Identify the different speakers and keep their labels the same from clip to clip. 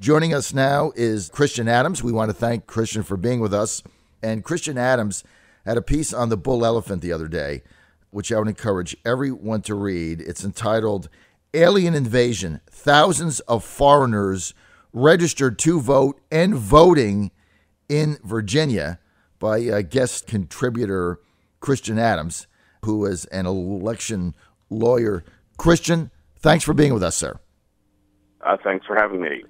Speaker 1: Joining us now is Christian Adams. We want to thank Christian for being with us. And Christian Adams had a piece on the bull elephant the other day, which I would encourage everyone to read. It's entitled Alien Invasion, Thousands of Foreigners Registered to Vote and Voting in Virginia, by guest contributor Christian Adams, who is an election lawyer. Christian, thanks for being with us, sir.
Speaker 2: Thanks for having me.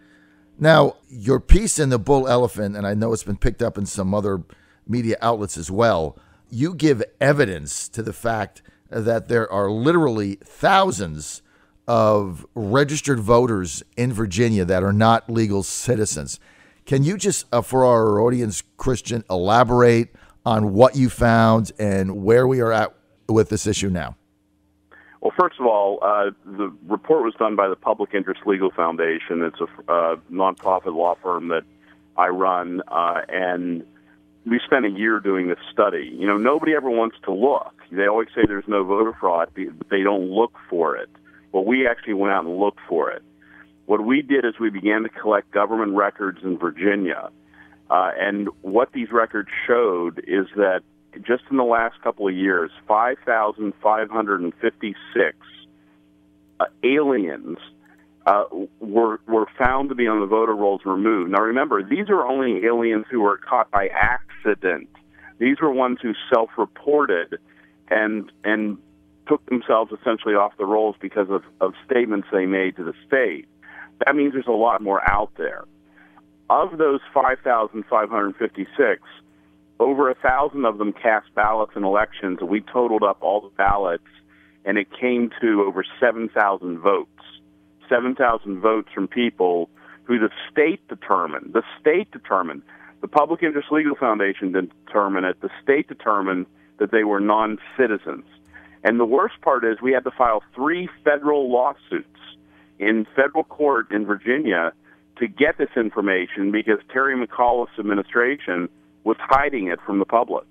Speaker 1: Now, your piece in the bull elephant, and I know it's been picked up in some other media outlets as well, you give evidence to the fact that there are literally thousands of registered voters in Virginia that are not legal citizens. Can you just, for our audience, Christian, elaborate on what you found and where we are at with this issue now?
Speaker 2: Well, first of all, the report was done by the Public Interest Legal Foundation. It's a nonprofit law firm that I run, and we spent a year doing this study. You know, nobody ever wants to look. They always say there's no voter fraud, but they don't look for it. Well, we actually went out and looked for it. What we did is we began to collect government records in Virginia, and what these records showed is that just in the last couple of years, 5,556 aliens were found to be on the voter rolls removed. Now, remember, these are only aliens who were caught by accident. These were ones who self-reported and took themselves essentially off the rolls because of statements they made to the state. That means there's a lot more out there. Of those 5,556, over 1,000 of them cast ballots in elections, and we totaled up all the ballots, and it came to over 7,000 votes. 7,000 votes from people who the state determined. The state determined. The Public Interest Legal Foundation didn't determine it. The state determined that they were non-citizens. And the worst part is we had to file 3 federal lawsuits in federal court in Virginia to get this information because Terry McAuliffe's administration was hiding it from the public.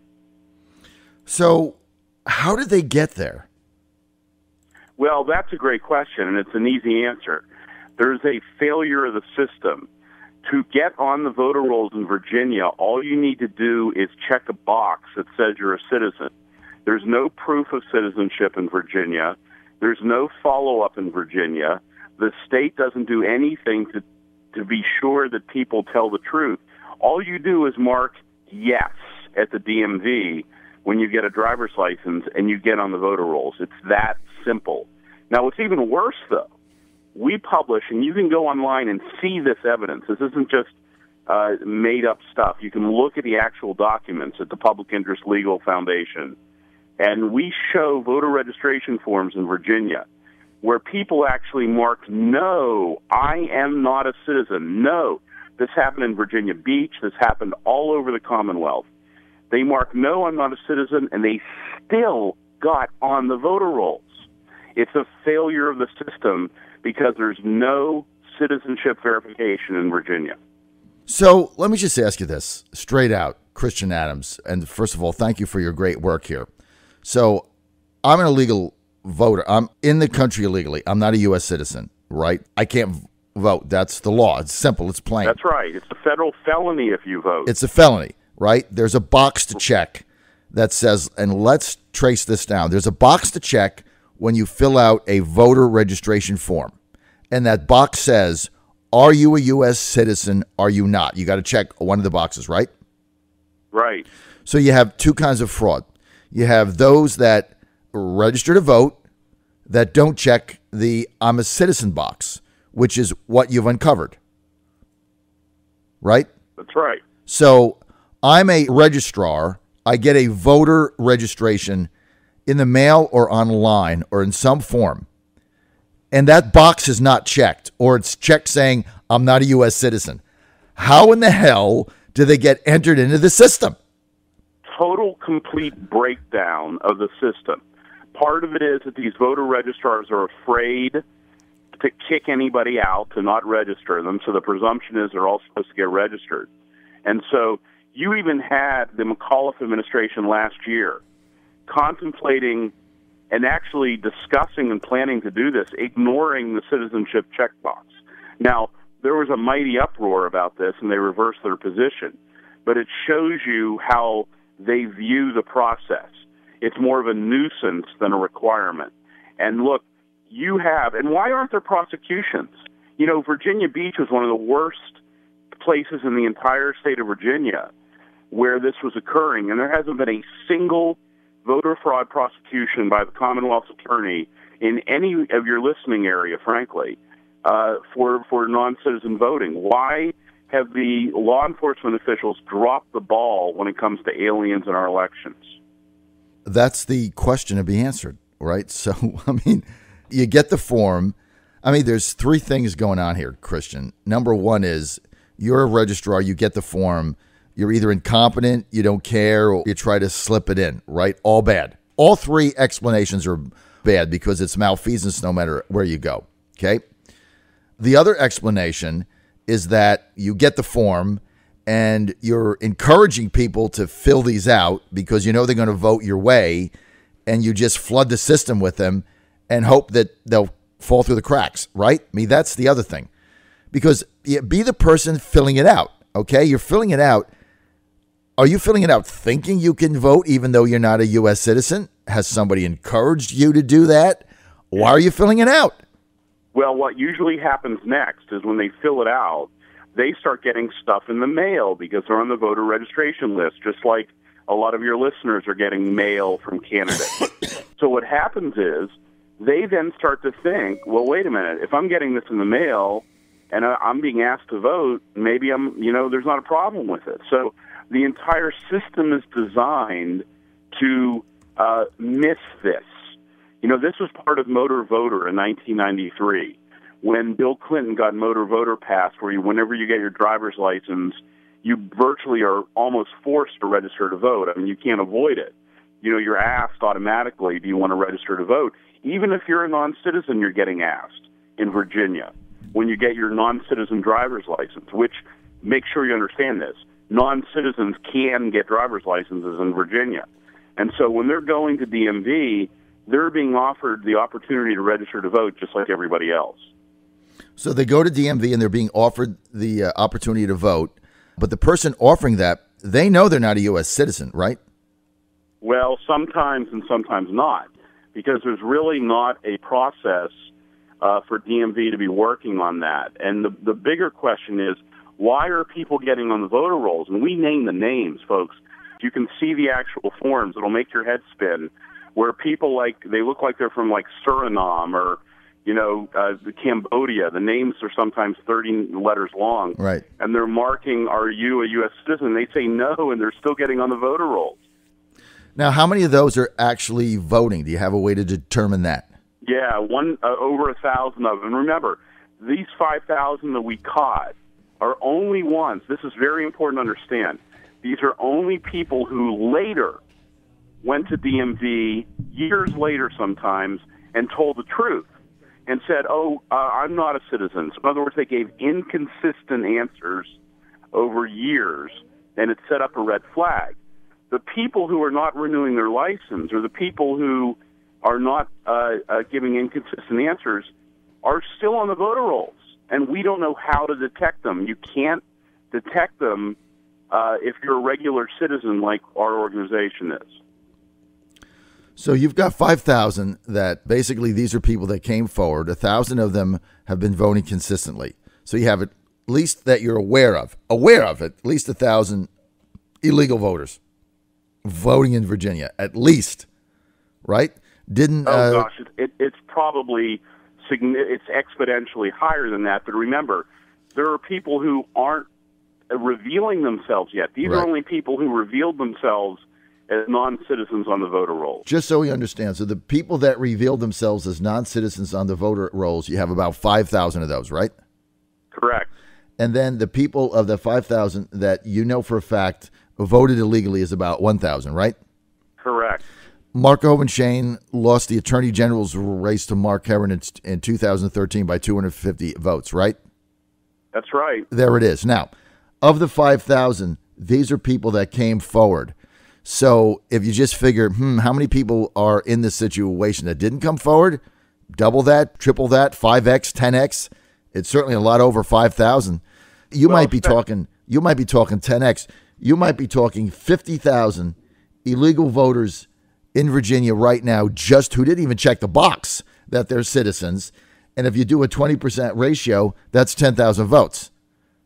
Speaker 1: So how did they get there?
Speaker 2: Well, that's a great question, and it's an easy answer. There's a failure of the system. To get on the voter rolls in Virginia, all you need to do is check a box that says you're a citizen. There's no proof of citizenship in Virginia. There's no follow-up in Virginia. The state doesn't do anything to be sure that people tell the truth. All you do is mark yes at the DMV when you get a driver's license and you get on the voter rolls. It's that simple. Now, what's even worse, though, we publish, and you can go online and see this evidence. This isn't just made-up stuff. You can look at the actual documents at the Public Interest Legal Foundation, and we show voter registration forms in Virginia where people actually mark, no, I am not a citizen. No, this happened in Virginia Beach. This happened all over the Commonwealth. They mark, no, I'm not a citizen, and they still got on the voter rolls. It's a failure of the system because there's no citizenship verification in Virginia.
Speaker 1: So let me just ask you this straight out, Christian Adams. And first of all, thank you for your great work here. So I'm an illegal voter. I'm in the country illegally. I'm not a U.S. citizen, right? I can't vote. That's the law. It's simple. It's plain.
Speaker 2: That's right. It's a federal felony if you vote.
Speaker 1: It's a felony, right? There's a box to check that says, and let's trace this down. There's a box to check when you fill out a voter registration form. And that box says, are you a U.S. citizen? Are you not? You got to check one of the boxes, right?
Speaker 2: Right.
Speaker 1: So you have two kinds of fraud. You have those that register to vote that don't check the I'm a citizen box, which is what you've uncovered. Right?
Speaker 2: That's right.
Speaker 1: So I'm a registrar. I get a voter registration in the mail or online or in some form. And that box is not checked, or it's checked saying I'm not a U.S. citizen. How in the hell do they get entered into the system?
Speaker 2: Total, complete breakdown of the system. Part of it is that these voter registrars are afraid to kick anybody out, to not register them, so the presumption is they're all supposed to get registered. And so you even had the McAuliffe administration last year contemplating and actually discussing and planning to do this, ignoring the citizenship checkbox. Now, there was a mighty uproar about this, and they reversed their position. But it shows you how they view the process. It's more of a nuisance than a requirement. And look, you have, and why aren't there prosecutions? You know, Virginia Beach was one of the worst places in the entire state of Virginia where this was occurring, and there hasn't been a single voter fraud prosecution by the Commonwealth's attorney in any of your listening area, frankly, for non-citizen voting. Why have the law enforcement officials dropped the ball when it comes to aliens in our elections?
Speaker 1: That's the question to be answered, right? So, I mean, you get the form. I mean, there's three things going on here, Christian. Number one is you're a registrar, you get the form, you're either incompetent, you don't care, or you try to slip it in, right? All bad. All three explanations are bad because it's malfeasance no matter where you go, okay? The other explanation is that you get the form and you're encouraging people to fill these out because you know they're going to vote your way, and you just flood the system with them and hope that they'll fall through the cracks, right? I mean, that's the other thing. Because be the person filling it out, okay? You're filling it out. Are you filling it out thinking you can vote even though you're not a U.S. citizen? Has somebody encouraged you to do that? Why are you filling it out?
Speaker 2: Well, what usually happens next is when they fill it out, they start getting stuff in the mail because they're on the voter registration list, just like a lot of your listeners are getting mail from candidates. So what happens is they then start to think, well, wait a minute, if I'm getting this in the mail and I'm being asked to vote, maybe there's not a problem with it. So the entire system is designed to miss this. You know, this was part of Motor Voter in 1993 when Bill Clinton got Motor Voter Pass, where whenever you get your driver's license, you virtually are almost forced to register to vote. I mean, you can't avoid it. You know, you're asked automatically, do you want to register to vote? Even if you're a non-citizen, you're getting asked in Virginia when you get your non-citizen driver's license, which, make sure you understand this, non-citizens can get driver's licenses in Virginia. And so when they're going to DMV, they're being offered the opportunity to register to vote just like everybody else.
Speaker 1: So they go to DMV and they're being offered the opportunity to vote, but the person offering that, they know they're not a U.S. citizen, right?
Speaker 2: Well, sometimes and sometimes not, because there's really not a process for DMV to be working on that. And the bigger question is, why are people getting on the voter rolls? And we name the names, folks. You can see the actual forms. It'll make your head spin, where people they look like they're from Suriname or, the Cambodia. The names are sometimes 30 letters long.
Speaker 1: Right.
Speaker 2: And they're marking, are you a U.S. citizen? They say no, and they're still getting on the voter rolls.
Speaker 1: Now, how many of those are actually voting? Do you have a way to determine that?
Speaker 2: Yeah, over 1,000 of them. And remember, these 5,000 that we caught are only ones. This is very important to understand. These are only people who later went to DMV, years later sometimes, and told the truth and said, I'm not a citizen. So in other words, they gave inconsistent answers over years, and it set up a red flag. The people who are not renewing their license or the people who are not giving inconsistent answers are still on the voter rolls, and we don't know how to detect them. You can't detect them if you're a regular citizen like our organization is.
Speaker 1: So you've got 5,000 that basically these are people that came forward. 1,000 of them have been voting consistently. So you have at least that you're aware of at least 1,000 illegal voters voting in Virginia, at least, right?
Speaker 2: Gosh, it's probably it's exponentially higher than that. But remember, there are people who aren't revealing themselves yet. These are only people who revealed themselves as non-citizens on the voter rolls.
Speaker 1: Just so we understand, so the people that revealed themselves as non-citizens on the voter rolls, you have about 5,000 of those, right?
Speaker 2: Correct.
Speaker 1: And then the people of the 5,000 that you know for a fact voted illegally is about 1,000, right?
Speaker 2: Correct.
Speaker 1: Mark Ovenshane lost the Attorney General's race to Mark Herron in 2013 by 250 votes, right?
Speaker 2: That's right.
Speaker 1: There it is. Now, of the 5,000, these are people that came forward. So if you just figure, how many people are in this situation that didn't come forward? Double that, triple that, 5X, 10X. It's certainly a lot over 5,000. You might be talking 10x. You might be talking 50,000 illegal voters in Virginia right now, just who didn't even check the box that they're citizens. And if you do a 20% ratio, that's 10,000 votes,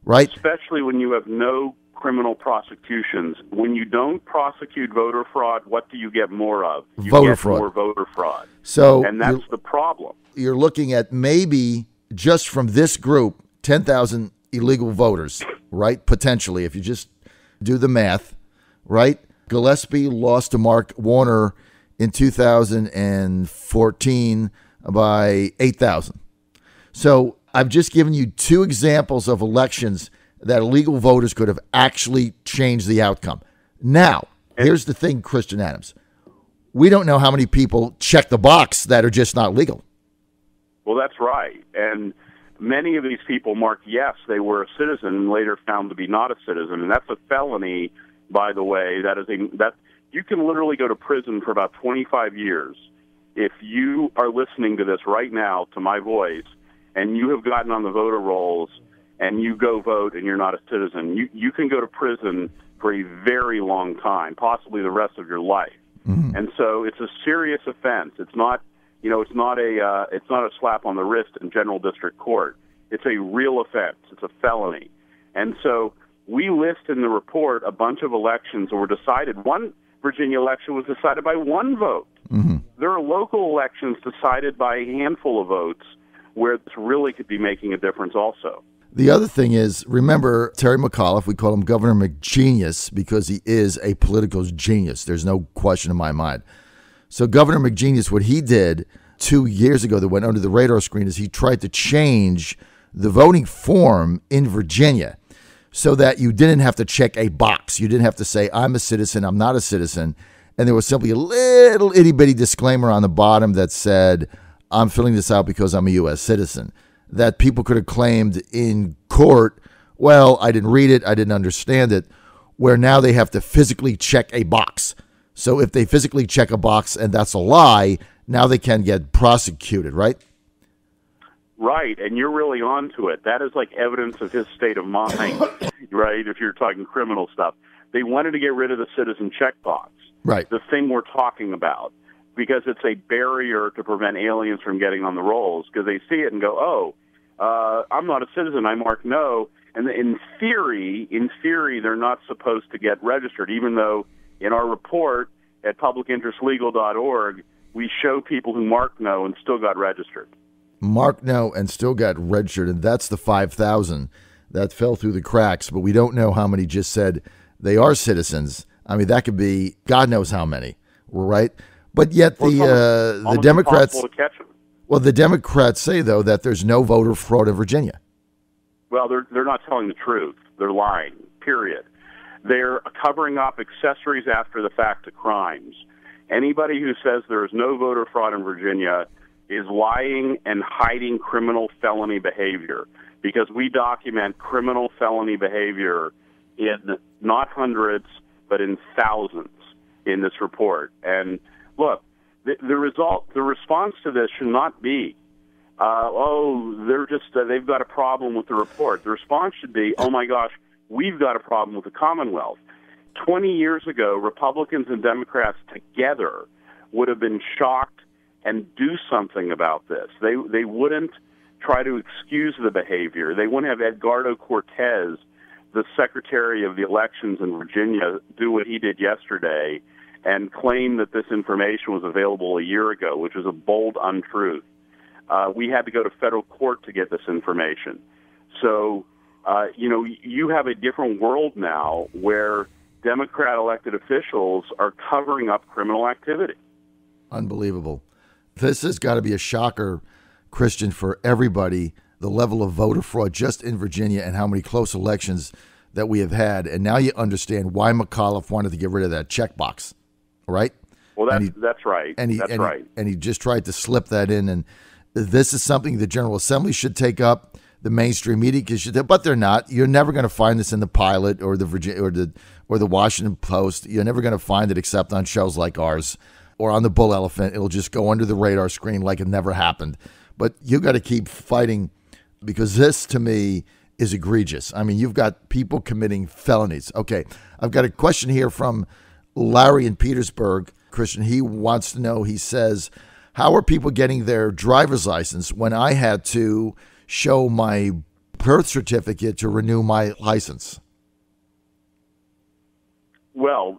Speaker 1: right?
Speaker 2: Especially when you have no criminal prosecutions. When you don't prosecute voter fraud, what do you get more of? You get more voter fraud. And that's the problem.
Speaker 1: You're looking at maybe just from this group, 10,000 illegal voters, right? Potentially, if you just do the math, right? Gillespie lost to Mark Warner in 2014 by 8,000. So I've just given you two examples of elections that illegal voters could have actually changed the outcome. Now, here's the thing, Christian Adams. We don't know how many people check the box that are just not legal.
Speaker 2: Well, that's right. And many of these people marked yes, they were a citizen, and later found to be not a citizen. And that's a felony, by the way. That you can literally go to prison for about 25 years if you are listening to this right now, to my voice, and you have gotten on the voter rolls and you go vote and you're not a citizen. You can go to prison for a very long time, possibly the rest of your life. Mm-hmm. And so it's a serious offense. It's not a slap on the wrist in general district court. It's a real offense. It's a felony. And so we list in the report a bunch of elections that were decided. One Virginia election was decided by one vote. Mm-hmm. There are local elections decided by a handful of votes where this really could be making a difference also.
Speaker 1: The other thing is, remember Terry McAuliffe, we call him Governor McGenius because he is a political genius. There's no question in my mind. So Governor McGenius, what he did 2 years ago that went under the radar screen is he tried to change the voting form in Virginia so that you didn't have to check a box. You didn't have to say, I'm a citizen, I'm not a citizen. And there was simply a little itty-bitty disclaimer on the bottom that said, I'm filling this out because I'm a U.S. citizen. That people could have claimed in court, well, I didn't read it, I didn't understand it, where now they have to physically check a box. So if they physically check a box and that's a lie, now they can get prosecuted, right?
Speaker 2: Right, and you're really onto it. That is like evidence of his state of mind, right, if you're talking criminal stuff. They wanted to get rid of the citizen checkbox,
Speaker 1: right?
Speaker 2: The thing we're talking about, because it's a barrier to prevent aliens from getting on the rolls, because they see it and go, I'm not a citizen, I mark no. And in theory, they're not supposed to get registered, even though in our report at publicinterestlegal.org, we show people who marked no and still got registered.
Speaker 1: Marked no and still got registered, and that's the 5,000 that fell through the cracks, but we don't know how many just said they are citizens. I mean, that could be God knows how many, right? But yet the Democrats, well, the Democrats say, though, that there's no voter fraud in Virginia.
Speaker 2: Well, they're not telling the truth. They're lying, period. They're covering up accessories after the fact to crimes. Anybody who says there is no voter fraud in Virginia is lying and hiding criminal felony behavior, because we document criminal felony behavior in not hundreds, but in thousands in this report. And look, the response to this should not be, they've got a problem with the report. The response should be, oh my gosh, we've got a problem with the Commonwealth. 20 years ago, Republicans and Democrats together would have been shocked and do something about this. They wouldn't try to excuse the behavior. They wouldn't have Edgardo Cortez, the Secretary of the Elections in Virginia, do what he did yesterday and claim that this information was available a year ago, which is a bold untruth. We had to go to federal court to get this information. So, you have a different world now where Democrat elected officials are covering up criminal activity.
Speaker 1: Unbelievable. This has got to be a shocker, Christian, for everybody, the level of voter fraud just in Virginia and how many close elections that we have had. And now you understand why McAuliffe wanted to get rid of that checkbox, right?
Speaker 2: Well, that's right.
Speaker 1: And he just tried to slip that in. And this is something the General Assembly should take up, the mainstream media should, but they're not. You're never going to find this in the Pilot or the Virginia or the Washington Post. You're never going to find it except on shows like ours. Or on the Bull Elephant, it'll just go under the radar screen like it never happened. But you got to keep fighting because this, to me, is egregious. I mean, you've got people committing felonies. Okay, I've got a question here from Larry in Petersburg. Christian, he wants to know, he says, how are people getting their driver's license when I had to show my birth certificate to renew my license?
Speaker 2: Well,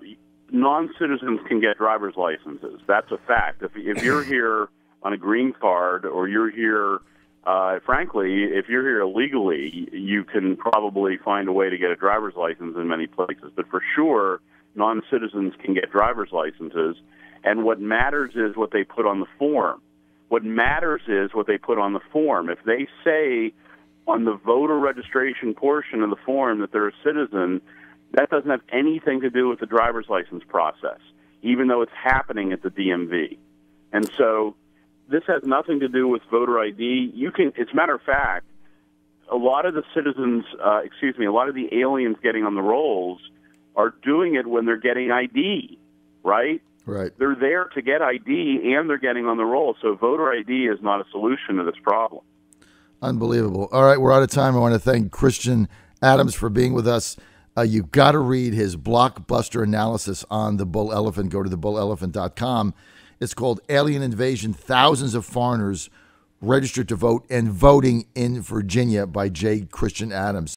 Speaker 2: non-citizens can get driver's licenses. That's a fact. If you're here on a green card, or you're here, frankly, if you're here illegally, you can probably find a way to get a driver's license in many places. But for sure, non-citizens can get driver's licenses. And what matters is what they put on the form. What matters is what they put on the form. If they say on the voter registration portion of the form that they're a citizen, that doesn't have anything to do with the driver's license process, even though it's happening at the DMV. And so this has nothing to do with voter ID. As a matter of fact, a lot of the citizens, a lot of the aliens getting on the rolls are doing it when they're getting ID, right?
Speaker 1: Right.
Speaker 2: They're there to get ID, and they're getting on the roll. So voter ID is not a solution to this problem.
Speaker 1: Unbelievable. All right, we're out of time. I want to thank Christian Adams for being with us. You've got to read his blockbuster analysis on the bull elephant. Go to thebullelephant.com. It's called Alien Invasion, Thousands of Foreigners Registered to Vote and Voting in Virginia by J. Christian Adams.